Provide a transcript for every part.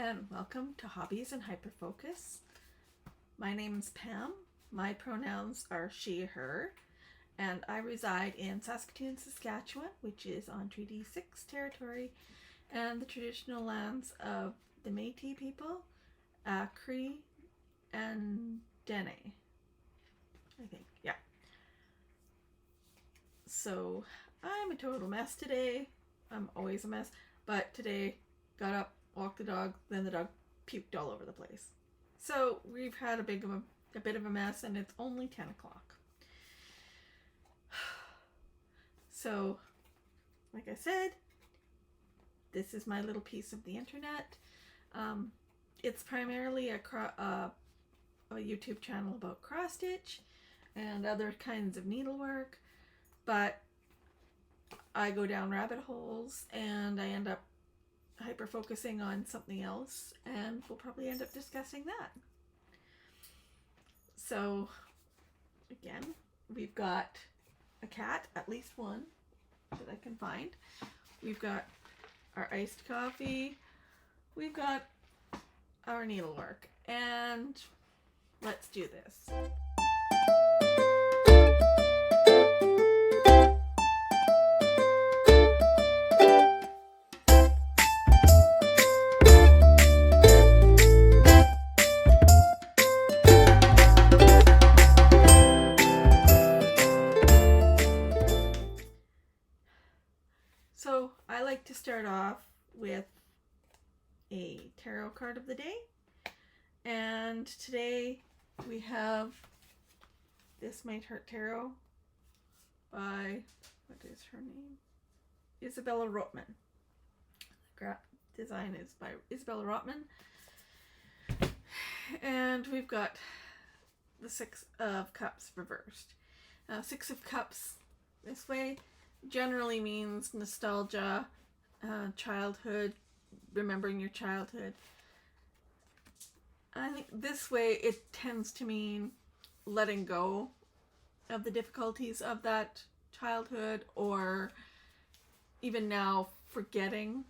and welcome to Hobbies and Hyperfocus. My name's Pam. My pronouns are she, her, and I reside in Saskatoon, Saskatchewan, which is on Treaty 6 territory and the traditional lands of the Métis people, Cree and Dene, I think, yeah. So I'm a total mess today. I'm always a mess, but today got up, walked the dog, then the dog puked all over the place. So we've had a bit of a mess, and it's only 10 o'clock. So, like I said, this is my little piece of the internet. It's primarily a YouTube channel about cross stitch and other kinds of needlework, but I go down rabbit holes and I end up hyper focusing on something else, and we'll probably end up discussing that. So again, we've got a cat, at least one that I can find. We've got our iced coffee, we've got our needlework, and let's do this. So I like to start off with a tarot card of the day, and today we have This Might Hurt Tarot by, what is her name? Isabella Rotman. The design is by Isabella Rotman. And we've got the Six of Cups reversed. Six of Cups this way generally means nostalgia, childhood, remembering your childhood. I think this way it tends to mean letting go of the difficulties of that childhood, or even now forgetting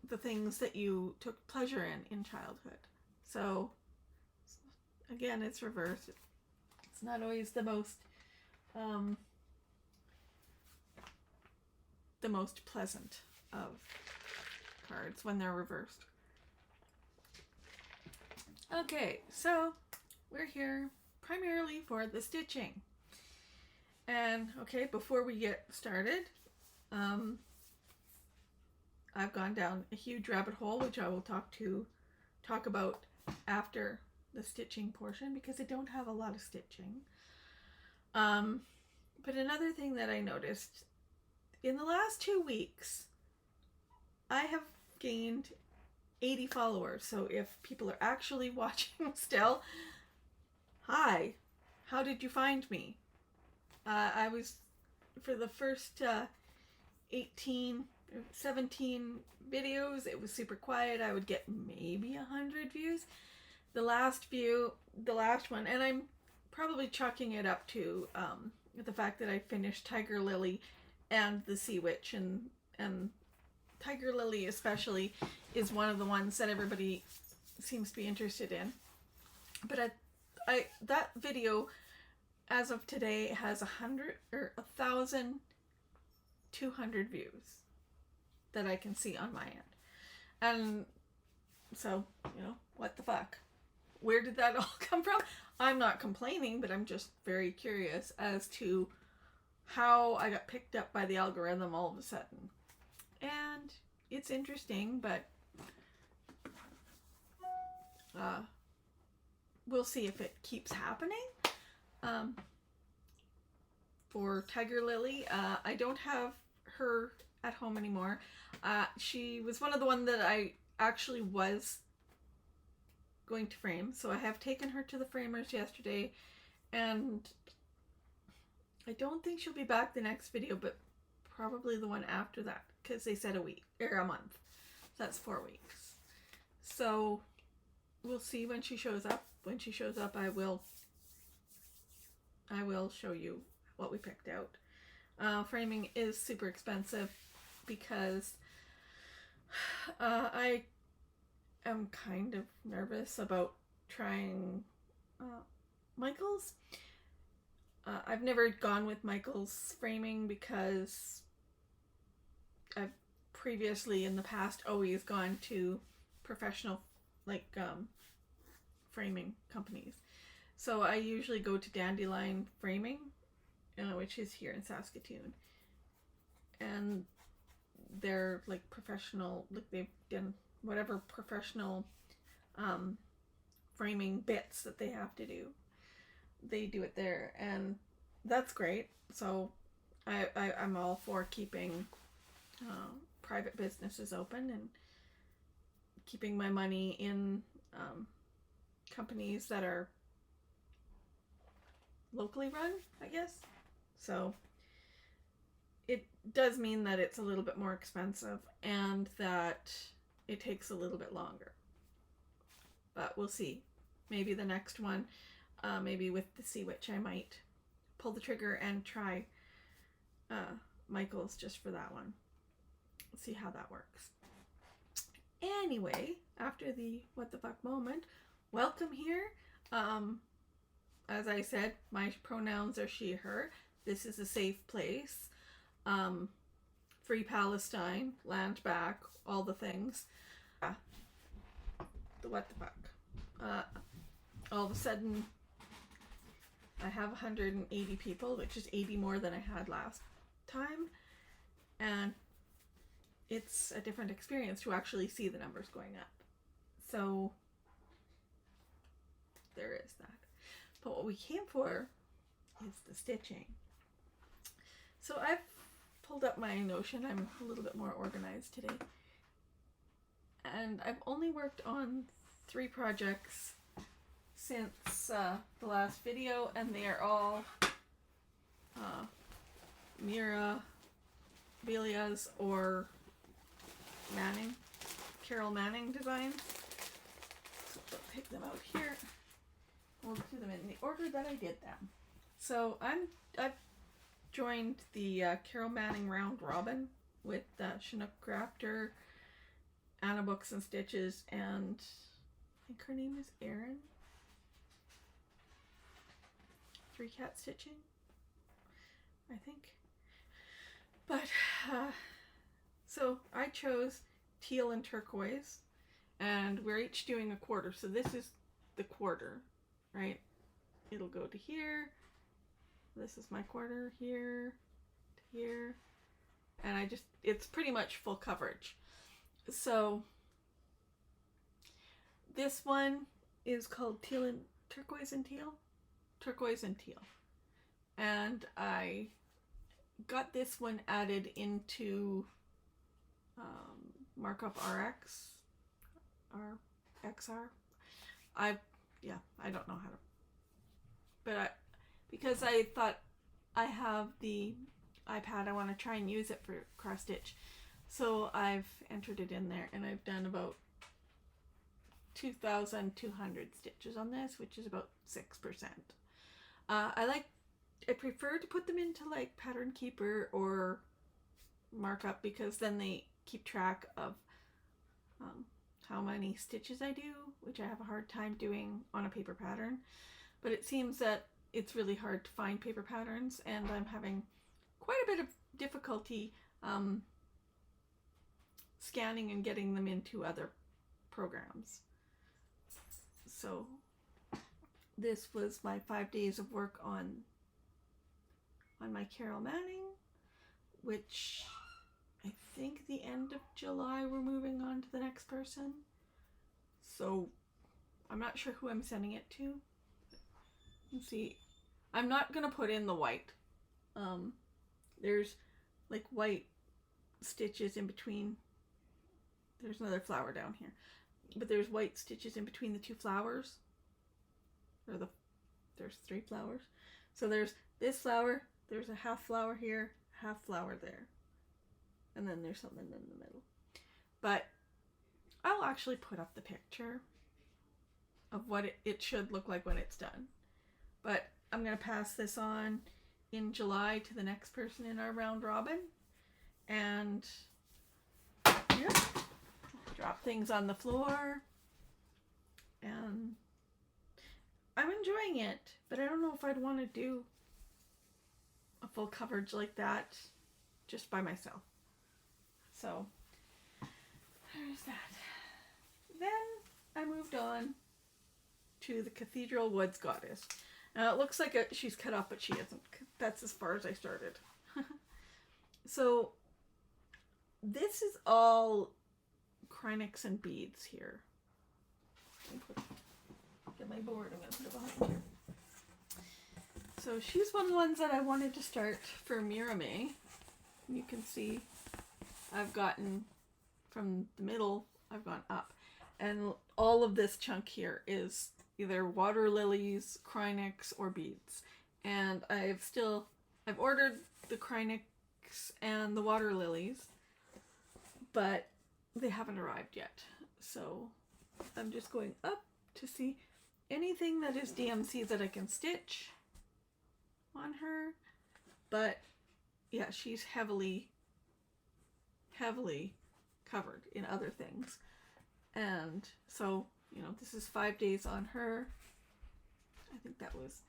the things that you took pleasure in childhood. So again, it's reversed. It's not always the most pleasant of cards when they're reversed. Okay, so we're here primarily for the stitching. And okay, before we get started, I've gone down a huge rabbit hole, which I will talk about after the stitching portion, because I don't have a lot of stitching. But another thing that I noticed, in the last 2 weeks, I have gained 80 followers. So if people are actually watching still, hi, how did you find me? I was, for the first 17 videos, it was super quiet. I would get maybe 100 views. The last one, and I'm probably chalking it up to the fact that I finished Tiger Lily and the Sea Witch, and Tiger Lily especially is one of the ones that everybody seems to be interested in. But that video, as of today, has 1,200 views that I can see on my end. And so, what the fuck? Where did that all come from? I'm not complaining, but I'm just very curious as to how I got picked up by the algorithm all of a sudden. And it's interesting, but we'll see if it keeps happening. For Tiger Lily, I don't have her at home anymore. She was one of the ones that I actually was going to frame, so I have taken her to the framers yesterday, and I don't think she'll be back the next video, but probably the one after that, because they said a week or a month. So that's 4 weeks. So we'll see when she shows up. When she shows up, I will show you what we picked out. Framing is super expensive because I am kind of nervous about trying Michael's. I've never gone with Michael's framing because I've previously in the past always gone to professional framing companies. So I usually go to Dandelion Framing, which is here in Saskatoon. And they're like professional, like they've done whatever professional framing bits that they have to do. They do it there, and that's great. So I'm all for keeping private businesses open and keeping my money in companies that are locally run, I guess. So it does mean that it's a little bit more expensive and that it takes a little bit longer. But we'll see. Maybe the next one, maybe with the Sea Witch, I might pull the trigger and try Michael's just for that one. See how that works. Anyway, after the what the fuck moment, welcome here. As I said, my pronouns are she, her. This is a safe place. Free Palestine, land back, all the things. The what the fuck. All of a sudden, I have 180 people, which is 80 more than I had last time. And it's a different experience to actually see the numbers going up. So there is that. But what we came for is the stitching. So I've pulled up my Notion. I'm a little bit more organized today. And I've only worked on 3 projects since the last video, and they are all Mirabilia's or Carol Manning designs. So I'll take them out here. We'll do them in the order that I did them. So I've joined the Carol Manning Round Robin with Chinook Crafter, Anna Books and Stitches, and I think her name is Erin. 3 Cat Stitching, I think. But so I chose Teal and Turquoise, and we're each doing a quarter. So this is the quarter, right? It'll go to here. This is my quarter, here to here. And it's pretty much full coverage. So this one is called Turquoise and Teal. Turquoise and Teal. And I got this one added into Markup RX or XR. I don't know how to, but because I thought I have the iPad, I want to try and use it for cross stitch. So I've entered it in there, and I've done about 2,200 stitches on this, which is about 6%. I prefer to put them into like Pattern Keeper or Markup, because then they keep track of how many stitches I do, which I have a hard time doing on a paper pattern. But it seems that it's really hard to find paper patterns, and I'm having quite a bit of difficulty scanning and getting them into other programs. So this was my 5 days of work on my Carol Manning, which I think the end of July we're moving on to the next person. So I'm not sure who I'm sending it to. Let's see. I'm not gonna put in the white. There's like white stitches in between. There's another flower down here, but there's white stitches in between the 2 flowers. There's 3 flowers. So there's this flower, there's a half flower here, half flower there, and then there's something in the middle. But I'll actually put up the picture of what it should look like when it's done. But I'm going to pass this on in July to the next person in our round robin. And yeah, drop things on the floor. and I'm enjoying it, but I don't know if I'd want to do a full coverage like that just by myself. So there's that. Then I moved on to the Cathedral Woods Goddess. Now it looks like she's cut off, but she isn't. That's as far as I started. So this is all Krynics and beads here. Get my board, I'm going to put it behind here. So she's one of the ones that I wanted to start for MiraMay. You can see I've gotten from the middle, I've gone up. And all of this chunk here is either water lilies, Krynics, or beads. And I've ordered the Krynics and the water lilies, but they haven't arrived yet. So I'm just going up to see anything that is DMC that I can stitch on her. But yeah, she's heavily covered in other things. And so, you know, this is 5 days on her. I think that was,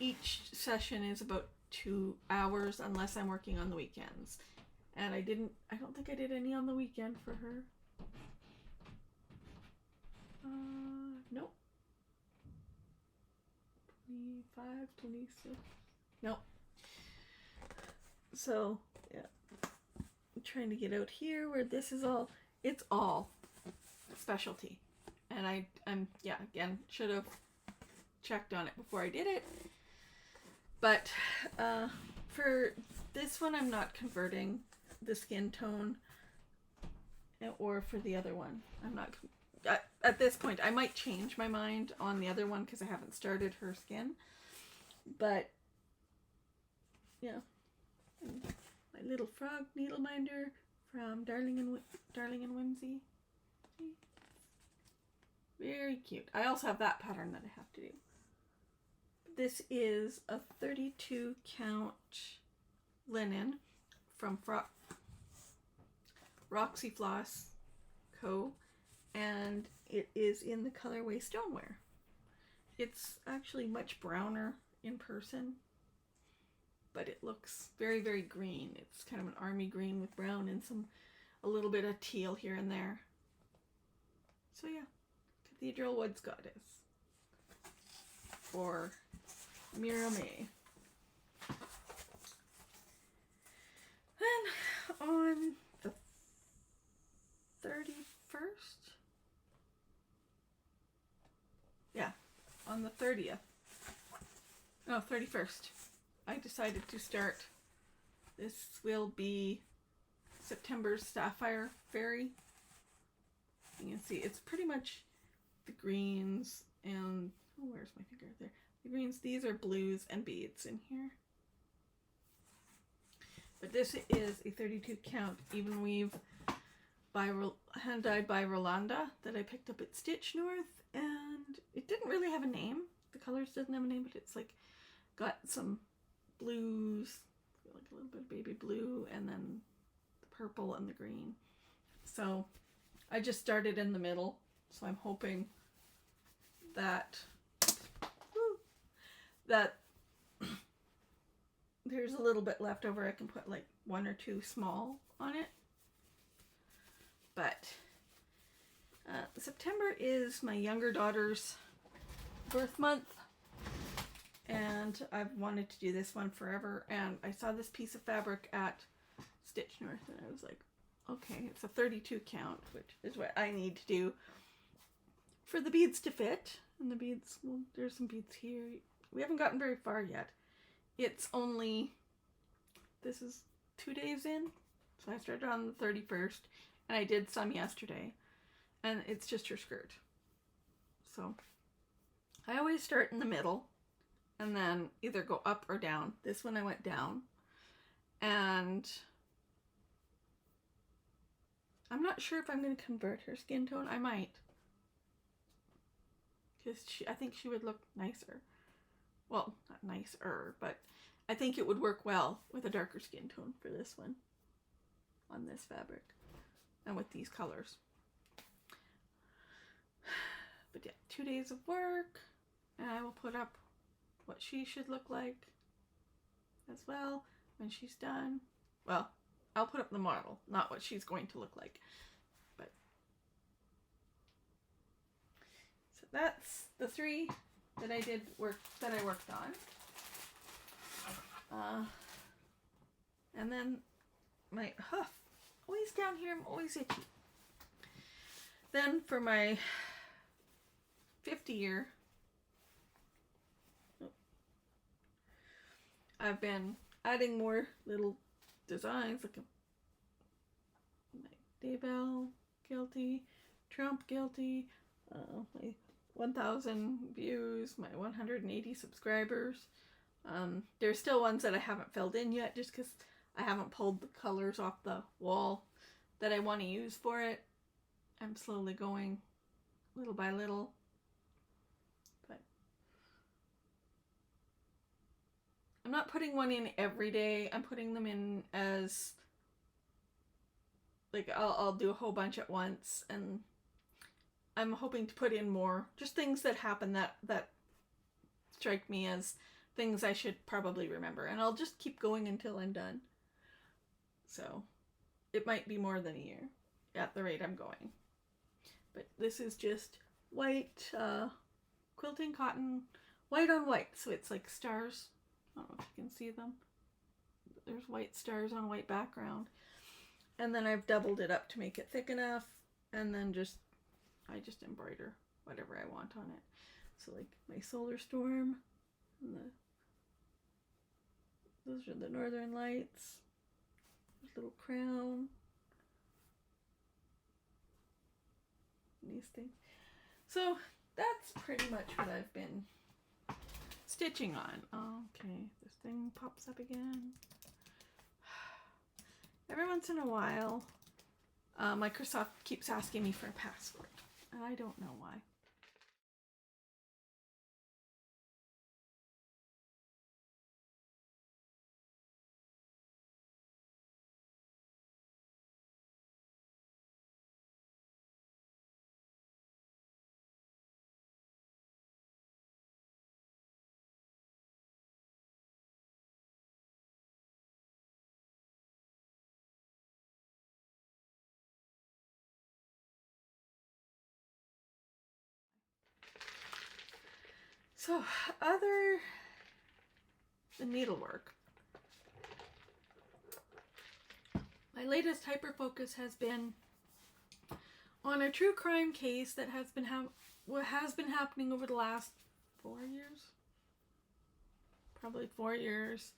each session is about 2 hours unless I'm working on the weekends. And I don't think I did any on the weekend for her. Nope. 25, 26. Nope. So, yeah. I'm trying to get out here where this is all, it's all specialty. And I'm again, should have checked on it before I did it. But for this one, I'm not converting the skin tone, or for the other one. I'm not, at this point, I might change my mind on the other one because I haven't started her skin. But, yeah. And my little frog needle minder from Darling and Whimsy. Very cute. I also have that pattern that I have to do. This is a 32 count linen from Roxy Floss Co. And it is in the colorway Stoneware. It's actually much browner in person, but it looks very, very green. It's kind of an army green with brown and a little bit of teal here and there. So yeah, Cathedral Woods Goddess for MiraMay. Then on the 31st, yeah, on the 30th, no, 31st, I decided to start. This will be September's Sapphire Fairy. You can see it's pretty much the greens and, oh, where's my finger there? The greens, these are blues and beads in here. But this is a 32 count even weave by hand dyed by Rolanda that I picked up at Stitch North, and it didn't really have a name. The colors doesn't have a name, but it's like got some blues, like a little bit of baby blue, and then the purple and the green. So I just started in the middle, so I'm hoping that there's a little bit left over. I can put like 1 or 2 small on it. But September is my younger daughter's birth month, and I've wanted to do this one forever. And I saw this piece of fabric at Stitch North, and I was like, okay, it's a 32 count, which is what I need to do for the beads to fit. And the beads, well, there's some beads here. We haven't gotten very far yet. It's only, this is 2 days in. So I started on the 31st, and I did some yesterday. And it's just her skirt. So I always start in the middle and then either go up or down. This one I went down. And I'm not sure if I'm going to convert her skin tone. I might. Because I think she would look nicer. Well, not nicer, but I think it would work well with a darker skin tone for this one. On this fabric. And with these colors. But yeah, 2 days of work, and I will put up what she should look like as well when she's done. Well, I'll put up the model, not what she's going to look like. But so that's the 3 that I worked on. And then my always down here, I'm always itchy. Then for my 50 year, I've been adding more little designs, like my Daybell guilty, Trump guilty, my 1,000 views, my 180 subscribers. There's still ones that I haven't filled in yet, just because I haven't pulled the colors off the wall that I want to use for it. I'm slowly going little by little. But I'm not putting one in every day. I'm putting them in as, like, I'll do a whole bunch at once, and I'm hoping to put in more, just things that happen that strike me as things I should probably remember, and I'll just keep going until I'm done. So it might be more than a year at the rate I'm going. But this is just white quilting cotton, white on white, so it's like stars. I don't know if you can see them. There's white stars on white background. And then I've doubled it up to make it thick enough, and then I just embroider whatever I want on it. So like my solar storm, and those are the northern lights. There's a little crown. These things. So that's pretty much what I've been stitching on. Okay, this thing pops up again. Every once in a while, Microsoft keeps asking me for a password, and I don't know why. So, other than needlework, my latest hyperfocus has been on a true crime case that has been happening over the last 4 years, probably 4 years,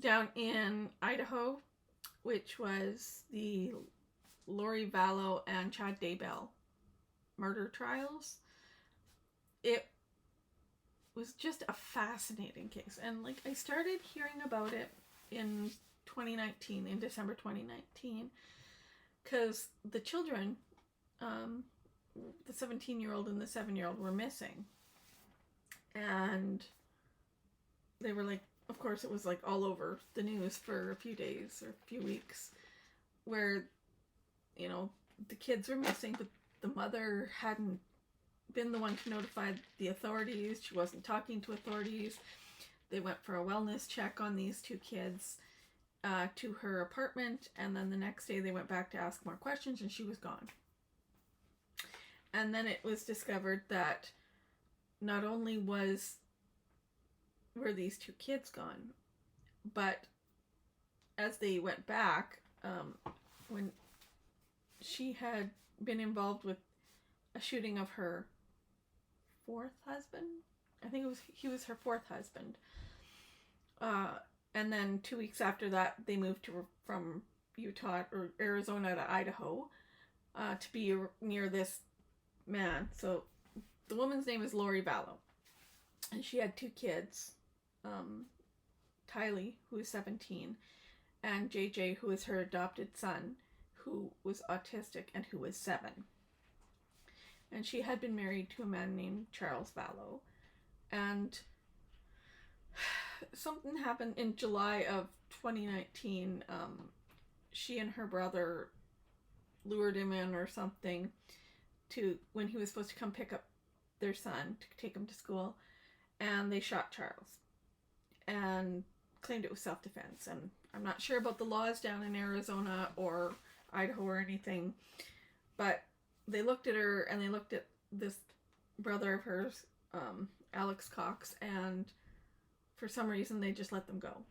down in Idaho, which was the Lori Vallow and Chad Daybell murder trials. It was just a fascinating case, and like I started hearing about it in 2019, in December 2019, because the children, the 17-year-old and the 7-year-old, were missing, and they were like, of course it was like all over the news for a few days or a few weeks, where, you know, the kids were missing, but the mother hadn't been the one to notify the authorities. She wasn't talking to authorities. They went for a wellness check on these 2 kids to her apartment, and then the next day they went back to ask more questions, and she was gone. And then it was discovered that not only were these 2 kids gone, but as they went back, when she had been involved with a shooting of her 4th husband. I think he was her 4th husband. And then 2 weeks after that, they moved from Utah or Arizona to Idaho to be near this man. So the woman's name is Lori Vallow, and she had 2 kids, Tylee, who is 17, and JJ, who is her adopted son, who was autistic and who was 7. And she had been married to a man named Charles Vallow. And something happened in July of 2019. She and her brother lured him in or something when he was supposed to come pick up their son to take him to school, and they shot Charles and claimed it was self-defense. And I'm not sure about the laws down in Arizona or Idaho or anything, but they looked at her and they looked at this brother of hers, Alex Cox, and for some reason they just let them go.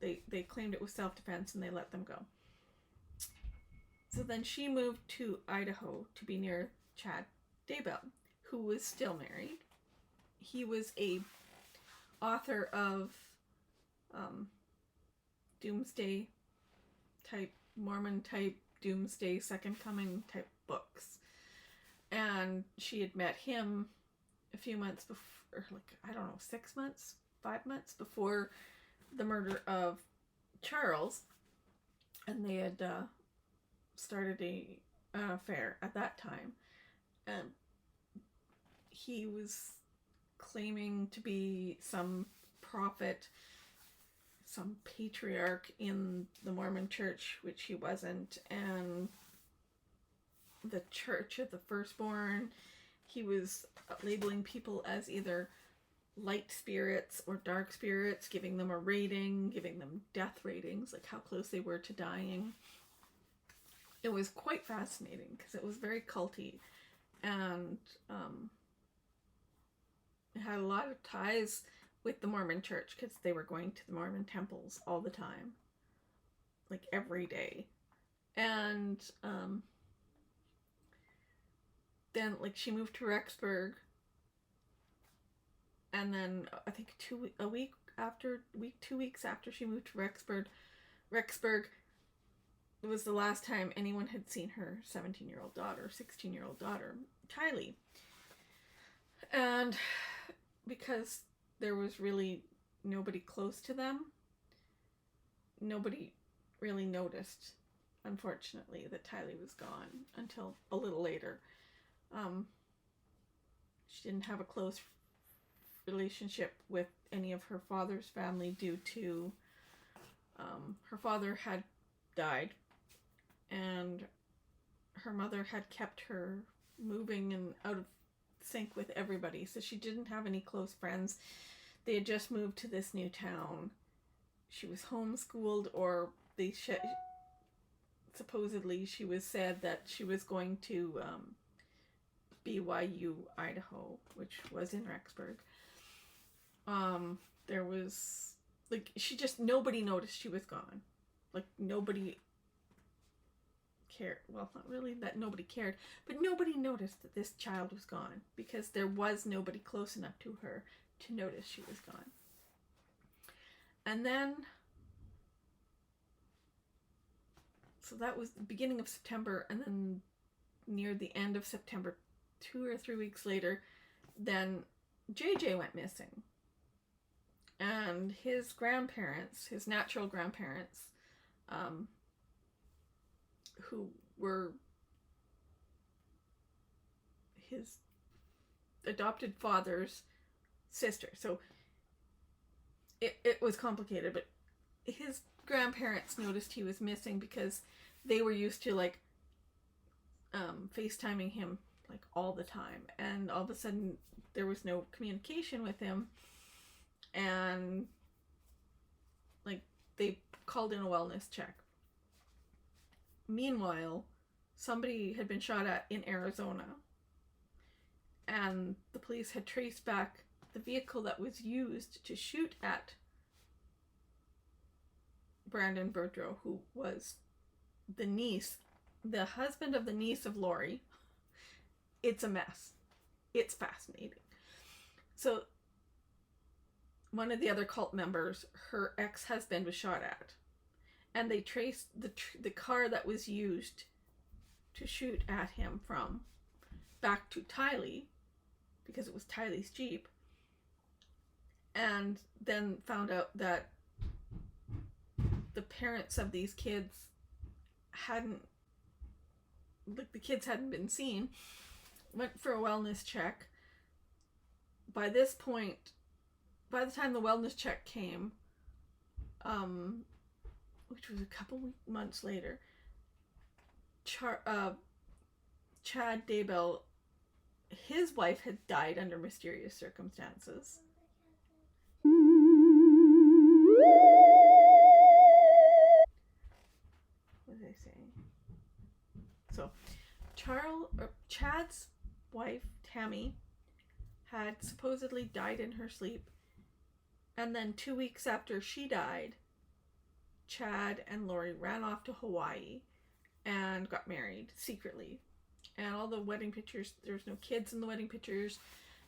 They claimed it was self-defense and they let them go. So then she moved to Idaho to be near Chad Daybell, who was still married. He was a author of doomsday type, Mormon type, doomsday, second coming type books. And she had met him a few months before, like, I don't know, 6 months, 5 months before the murder of Charles. And they had started an affair at that time. And he was claiming to be some prophet, some patriarch in the Mormon church, which he wasn't, and the Church of the Firstborn. He was labeling people as either light spirits or dark spirits, giving them a rating, giving them death ratings, like how close they were to dying. It was quite fascinating because it was very culty, and it had a lot of ties with the Mormon church because they were going to the Mormon temples all the time, like every day. And then, like, she moved to Rexburg, and then I think 2 weeks after she moved to Rexburg was the last time anyone had seen her 17-year-old daughter, 16-year-old daughter, Kylie. And because there was really nobody close to them, nobody really noticed, unfortunately, that Tylee was gone until a little later. She didn't have a close relationship with any of her father's family due to her father had died, and her mother had kept her moving and out of sync with everybody, so she didn't have any close friends. They had just moved to this new town. She was homeschooled, or supposedly she was said that she was going to BYU, Idaho, which was in Rexburg. There was, like, nobody noticed she was gone. Like, nobody cared. Well, not really that nobody cared, but nobody noticed that this child was gone because there was nobody close enough to her to notice she was gone. And then, so that was the beginning of September, and then near the end of September, 2 or 3 weeks later, then JJ went missing. And his grandparents, his natural grandparents, who were his adopted father's sister. So it was complicated, but his grandparents noticed he was missing because they were used to, like, FaceTiming him, like, all the time. And all of a sudden there was no communication with him. And, like, they called in a wellness check. Meanwhile, somebody had been shot at in Arizona, and the police had traced back the vehicle that was used to shoot at Brandon Boudreaux, who was the husband of the niece of Lori. It's a mess. It's fascinating. So, one of the other cult members, her ex-husband, was shot at. And they traced the car that was used to shoot at him from back to Tylee, because it was Tylee's Jeep. And then found out that the parents of these kids the kids hadn't been seen. Went for a wellness check. By this point, by the time the wellness check came, which was a couple months later, Chad Daybell his wife had died under mysterious circumstances. What was I saying? So, Chad's wife, Tammy, had supposedly died in her sleep. And then 2 weeks after she died, Chad and Lori ran off to Hawaii and got married secretly. And all the wedding pictures, there's no kids in the wedding pictures.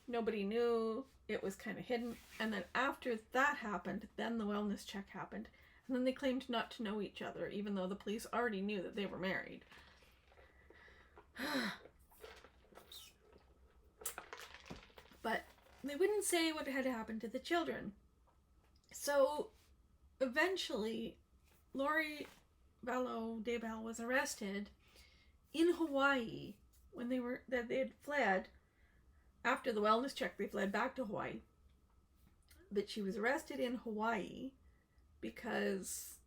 Nobody knew. It was kind of hidden. And then after that happened, then the wellness check happened. And then they claimed not to know each other, even though the police already knew that they were married. But they wouldn't say what had happened to the children. So eventually, Lori Vallow Daybell was arrested in Hawaii when they had fled. After the wellness check, they fled back to Hawaii. But she was arrested in Hawaii because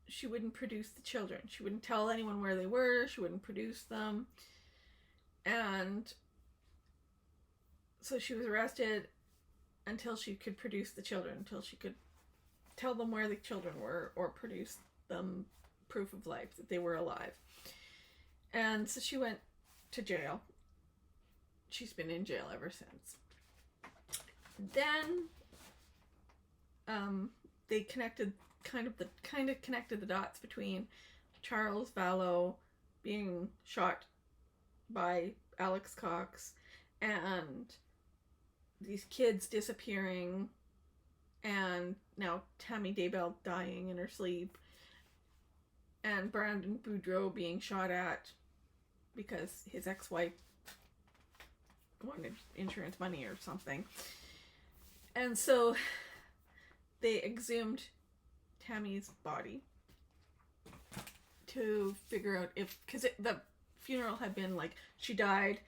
she wouldn't produce the children. She wouldn't tell anyone where they were. She wouldn't produce them. And so she was arrested until she could produce the children, until she could tell them where the children were or produce them proof of life, that they were alive. And so she went to jail. She's been in jail ever since. Then they connected connected the dots between Charles Vallow being shot by Alex Cox and these kids disappearing, and now Tammy Daybell dying in her sleep, and Brandon Boudreaux being shot at because his ex-wife wanted insurance money or something. And so they exhumed Tammy's body to figure out if, because the funeral had been like, she died,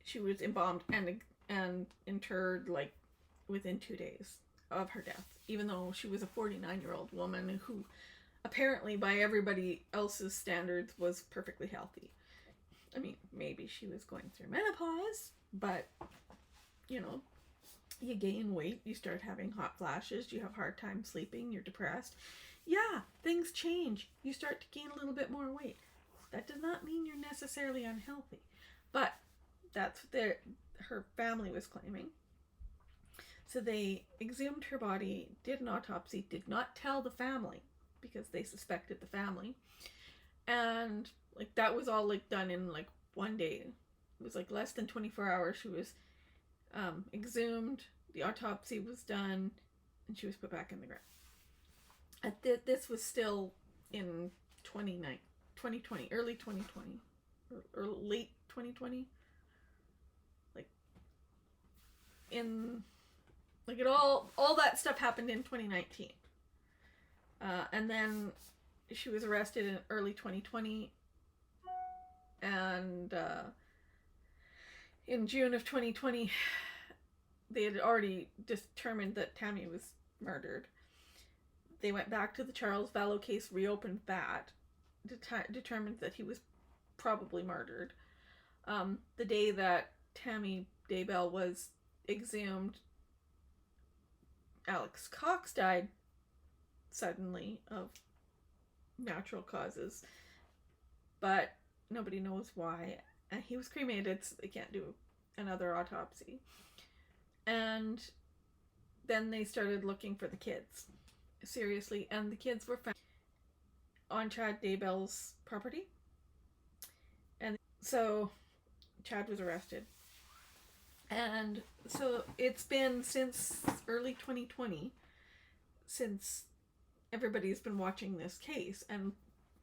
she was embalmed and interred like within 2 days of her death, even though she was a 49-year-old woman who apparently by everybody else's standards was perfectly healthy. I mean, maybe she was going through menopause, but you know, you gain weight, you start having hot flashes, you have a hard time sleeping, you're depressed. Yeah, things change. You start to gain a little bit more weight. That does not mean you're necessarily unhealthy, but that's what her family was claiming. So they exhumed her body, did an autopsy, did not tell the family because they suspected the family. And like that was all like done in like one day. It was like less than 24 hours. She was exhumed, the autopsy was done, and she was put back in the ground. This was still in 2020, early 2020, or late 2020. Like it all that stuff happened in 2019. And then she was arrested in early 2020, and in June of 2020 they had already determined that Tammy was murdered. They went back to the Charles Vallow case, reopened that, determined that he was probably murdered. The day that Tammy Daybell was exhumed, Alex Cox died suddenly of natural causes, but nobody knows why. And he was cremated, so they can't do another autopsy. And then they started looking for the kids, seriously, and the kids were found on Chad Daybell's property. And so Chad was arrested. And so it's been since early 2020 since everybody's been watching this case, and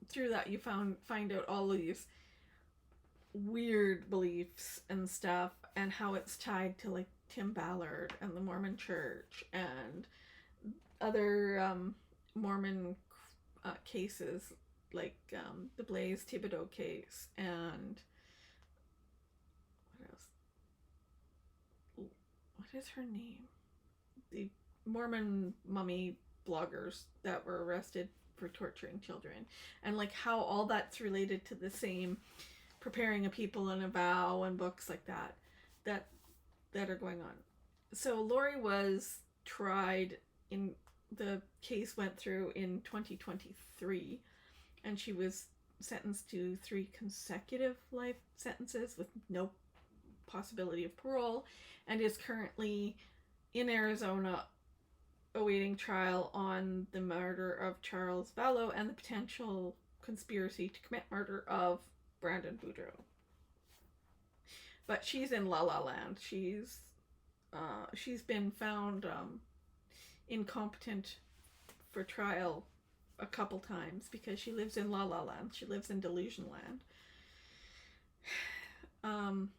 through that you find out all of these weird beliefs and stuff, and how it's tied to like Tim Ballard and the Mormon Church and other Mormon cases like the Blaise Thibodeau case, and what is her name? The Mormon mummy bloggers that were arrested for torturing children, and like how all that's related to the same preparing a people and a vow and books like that are going on. So Lori was tried in, the case went through in 2023, and she was sentenced to 3 consecutive life sentences with no possibility of parole, and is currently in Arizona awaiting trial on the murder of Charles Vallow and the potential conspiracy to commit murder of Brandon Boudreaux. But she's in La La Land. She's been found incompetent for trial a couple times because she lives in La La Land. She lives in Delusion Land.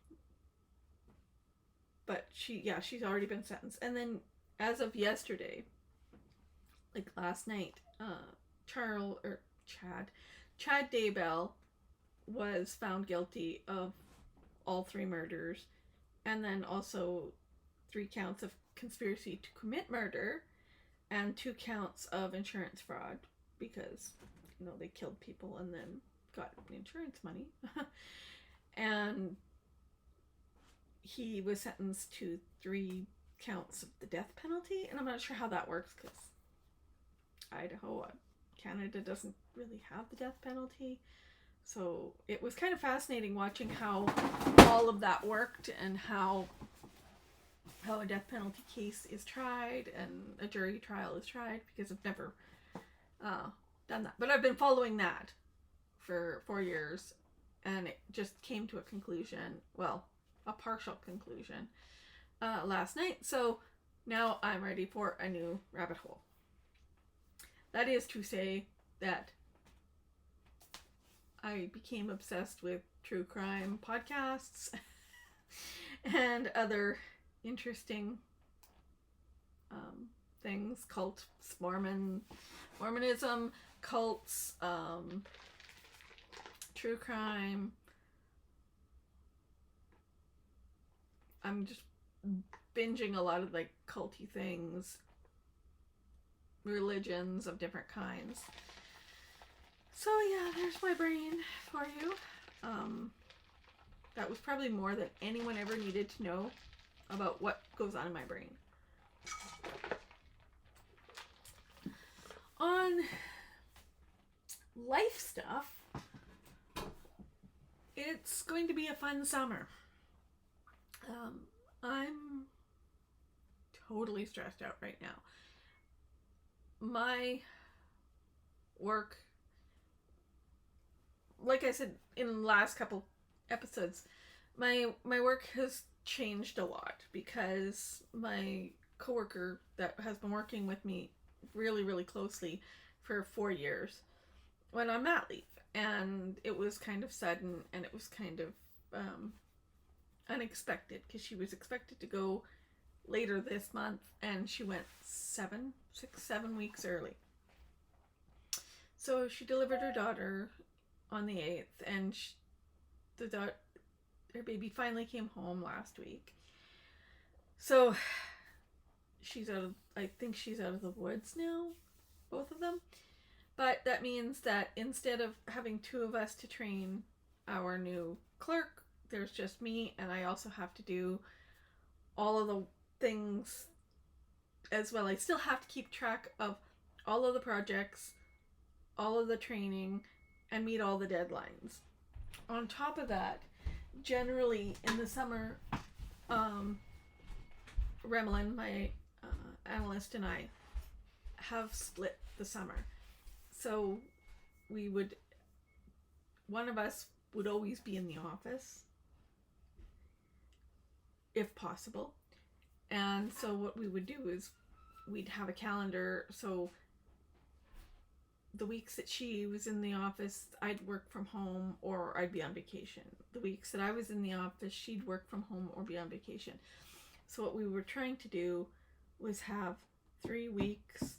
But she's already been sentenced. And then as of yesterday, like last night, Chad Daybell was found guilty of all 3 murders, and then also 3 counts of conspiracy to commit murder and 2 counts of insurance fraud because, they killed people and then got insurance money. And he was sentenced to 3 counts of the death penalty, and I'm not sure how that works because Idaho, Canada doesn't really have the death penalty. So it was kind of fascinating watching how all of that worked and how a death penalty case is tried and a jury trial is tried, because I've never done that. But I've been following that for 4 years, and it just came to a conclusion, well, a partial conclusion, last night. So now I'm ready for a new rabbit hole. That is to say that I became obsessed with true crime podcasts and other interesting things, cults, Mormonism, cults, true crime. I'm just binging a lot of like culty things, religions of different kinds. So yeah, there's my brain for you. That was probably more than anyone ever needed to know about what goes on in my brain. On life stuff, it's going to be a fun summer. I'm totally stressed out right now. My work, like I said in the last couple episodes, my work has changed a lot because my coworker that has been working with me really, really closely for 4 years went on mat leave, and it was kind of sudden, and it was kind of unexpected because she was expected to go later this month, and she went 7 weeks early. So she delivered her daughter on the 8th, and her baby finally came home last week. So I think she's out of the woods now, both of them. But that means that instead of having 2 of us to train our new clerk, there's just me, and I also have to do all of the things as well. I still have to keep track of all of the projects, all of the training, and meet all the deadlines. On top of that, generally in the summer, Remlin, my analyst, and I have split the summer. So one of us would always be in the office, if possible. And so what we would do is we'd have a calendar. So the weeks that she was in the office, I'd work from home or I'd be on vacation. The weeks that I was in the office, she'd work from home or be on vacation. So what we were trying to do was have 3 weeks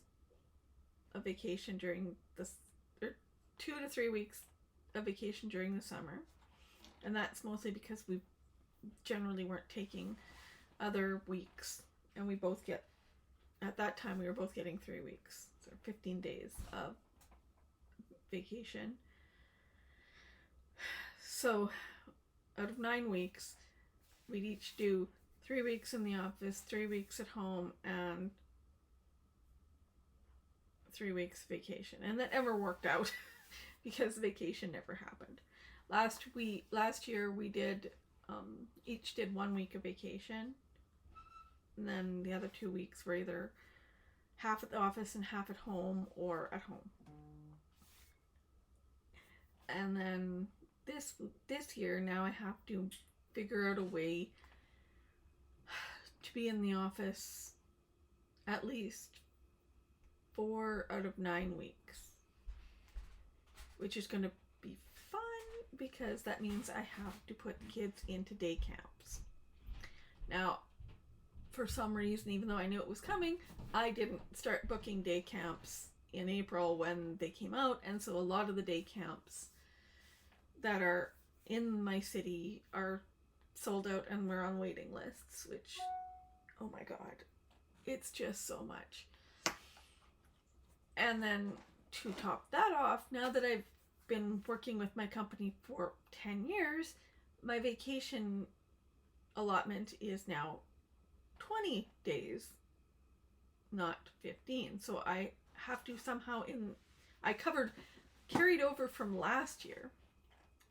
of vacation during or 2 to 3 weeks of vacation during the summer. And that's mostly because we generally weren't taking other weeks, and we both get, at that time we were both getting 3 weeks, so 15 days of vacation. So out of 9 weeks, we'd each do 3 weeks in the office, 3 weeks at home, and 3 weeks vacation. And that never worked out because vacation never happened. Last year we did each did 1 week of vacation, and then the other 2 weeks were either half at the office and half at home, or at home. And then this year, now I have to figure out a way to be in the office at least 4 out of 9 weeks, which is going to be fun because that means I have to put kids into day camps. Now, for some reason, even though I knew it was coming, I didn't start booking day camps in April when they came out, and so a lot of the day camps that are in my city are sold out and we're on waiting lists, which, oh my god, it's just so much. And then to top that off, now that I've been working with my company for 10 years, my vacation allotment is now 20 days, not 15. So I have to somehow carried over from last year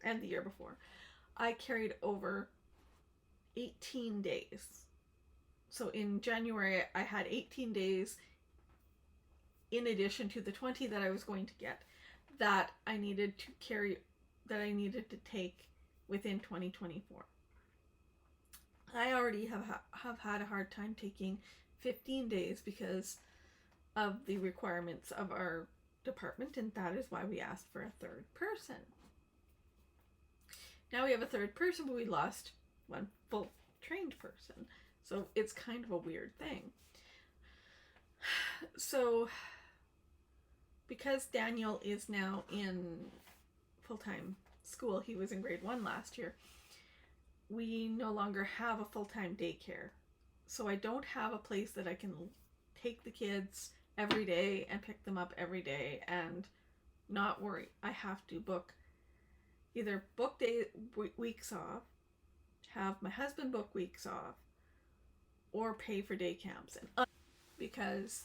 and the year before. I carried over 18 days. So in January, I had 18 days in addition to the 20 that I was going to get that I needed to take within 2024. I already have had a hard time taking 15 days because of the requirements of our department, and that is why we asked for a third person. Now we have a third person, but we lost one full trained person. So it's kind of a weird thing. So because Daniel is now in full-time school, he was in grade 1 last year, we no longer have a full-time daycare. So I don't have a place that I can take the kids every day and pick them up every day and not worry. I have to either book weeks off, have my husband book weeks off, or pay for day camps. And because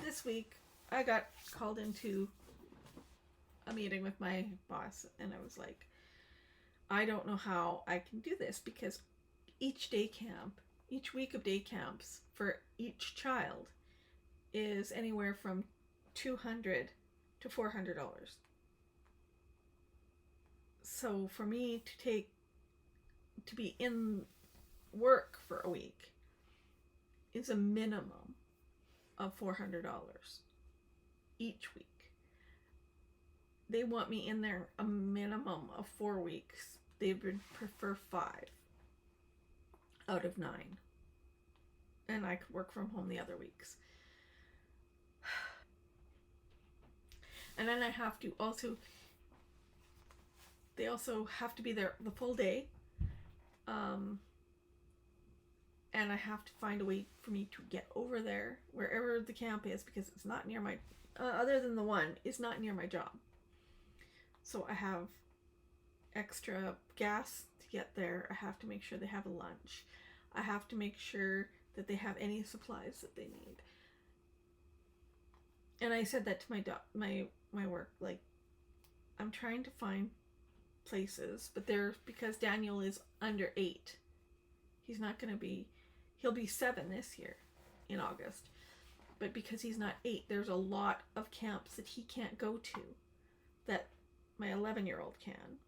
this week I got called into a meeting with my boss, and I was like, I don't know how I can do this, because each week of day camps for each child is anywhere from $200 to $400. So for me to be in work for a week is a minimum of $400 each week. They want me in there a minimum of 4 weeks. They would prefer 5 out of 9. And I could work from home the other weeks. And then I have to also, they also have to be there the full day. And I have to find a way for me to get over there, wherever the camp is, because it's not near my, other than the one, it's not near my job. So I have extra gas to get there. I have to make sure they have a lunch. I have to make sure that they have any supplies that they need. And I said that to my work, like, I'm trying to find places, but because Daniel is under 8, he's not going to be, he'll be 7 this year in August. But because he's not 8, there's a lot of camps that he can't go to that my 11-year-old can.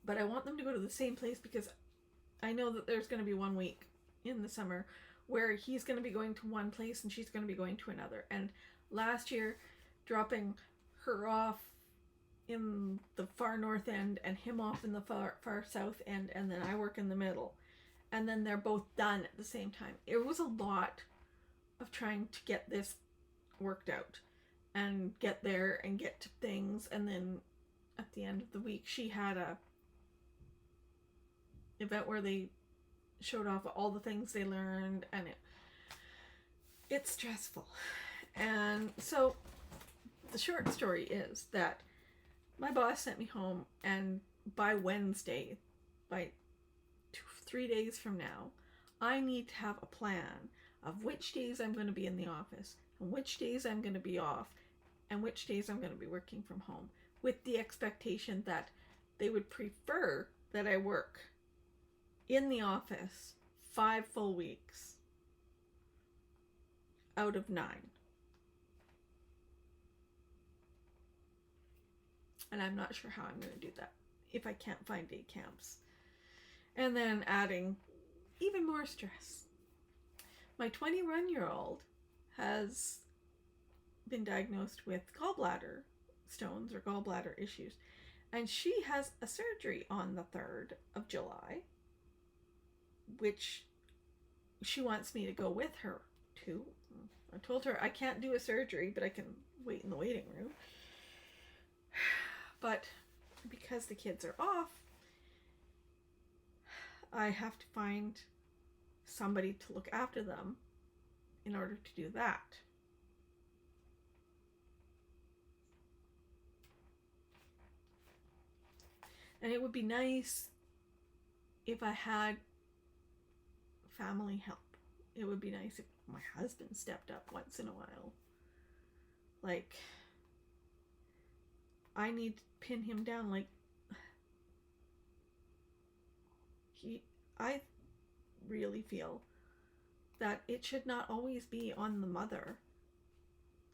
But I want them to go to the same place, because I know that there's going to be 1 week in the summer where he's going to be going to one place and she's going to be going to another. And last year, dropping her off in the far north end and him off in the far south end, and then I work in the middle, and then they're both done at the same time. It was a lot of trying to get this worked out and get there and get to things. And then at the end of the week, she had a event where they showed off all the things they learned, and it's stressful. And so the short story is that my boss sent me home and by Wednesday, by 3 days from now, I need to have a plan of which days I'm going to be in the office and which days I'm going to be off and which days I'm going to be working from home, with the expectation that they would prefer that I work in the office 5 full weeks out of 9. And I'm not sure how I'm going to do that if I can't find day camps. And then adding even more stress. My 21-year-old has been diagnosed with gallbladder stones or gallbladder issues. And she has a surgery on the 3rd of July, which she wants me to go with her to. I told her I can't do a surgery, but I can wait in the waiting room. But because the kids are off, I have to find somebody to look after them in order to do that. And it would be nice if I had family help. It would be nice if my husband stepped up once in a while. Like, I need to pin him down. Like, I really feel that it should not always be on the mother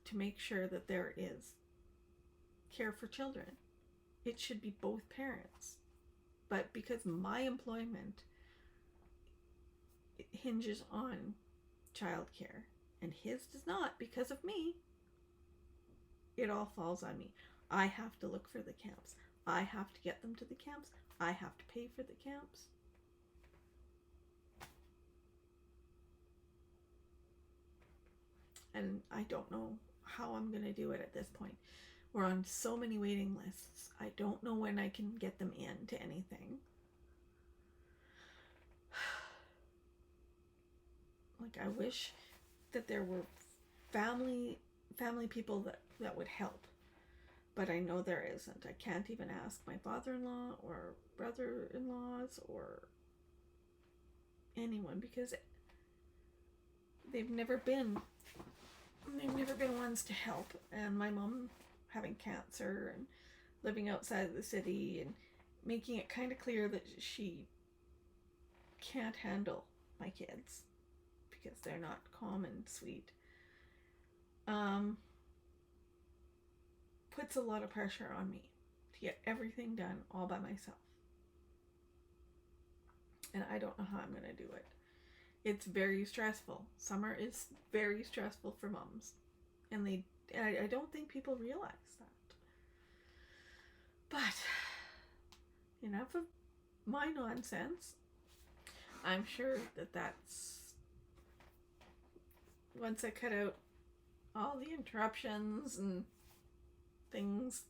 to make sure that there is care for children. It should be both parents. But because my employment hinges on childcare and his does not because of me, it all falls on me. I have to look for the camps. I have to get them to the camps. I have to pay for the camps. And I don't know how I'm going to do it at this point. We're on so many waiting lists. I don't know when I can get them into anything. Like, I wish that there were family people that would help. But I know there isn't. I can't even ask my father-in-law or brother-in-laws or anyone because they've never been ones to help. And my mom having cancer and living outside of the city and making it kind of clear that she can't handle my kids because they're not calm and sweet, puts a lot of pressure on me to get everything done all by myself. And I don't know how I'm going to do it. It's very stressful. Summer is very stressful for moms. And I don't think people realize that. But enough of my nonsense. I'm sure that's once I cut out all the interruptions and things,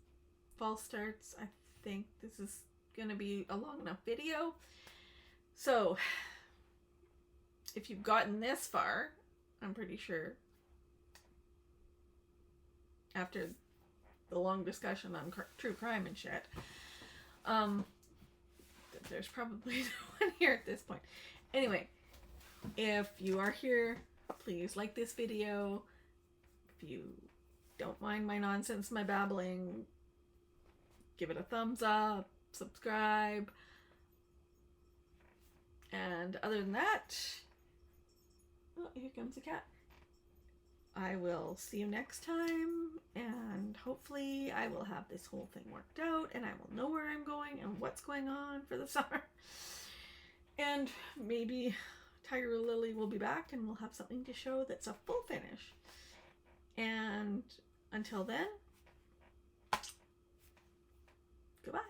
false starts, I think this is going to be a long enough video. So if you've gotten this far, I'm pretty sure after the long discussion on true crime and shit, there's probably no one here at this point. Anyway, if you are here, please like this video. If you don't mind my nonsense, my babbling, give it a thumbs up, subscribe. And other than that, oh, here comes a cat. I will see you next time, and hopefully I will have this whole thing worked out, and I will know where I'm going and what's going on for the summer. And maybe Tiger Lily will be back, and we'll have something to show that's a full finish. And until then, goodbye.